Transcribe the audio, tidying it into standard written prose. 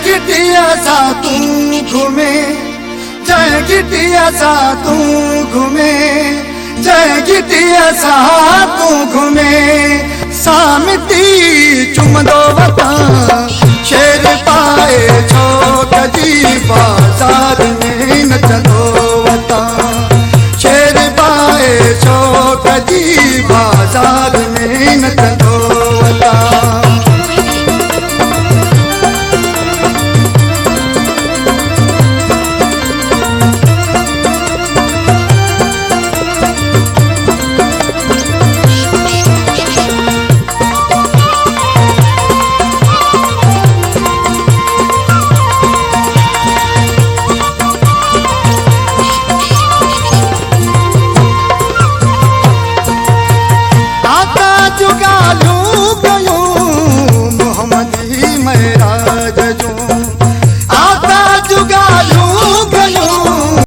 गिटिया सा तू घूमे, जय गिटिया सा तू घूमे, जय गिटिया सा तू घूमे। सामती चुमदो वतन शेर पाए छोक जी बाजार में न चलो वतन, शेर पाए छोक जी बाजार में न चलो वतन। जुगालू गयूं मोहम्मदी मैं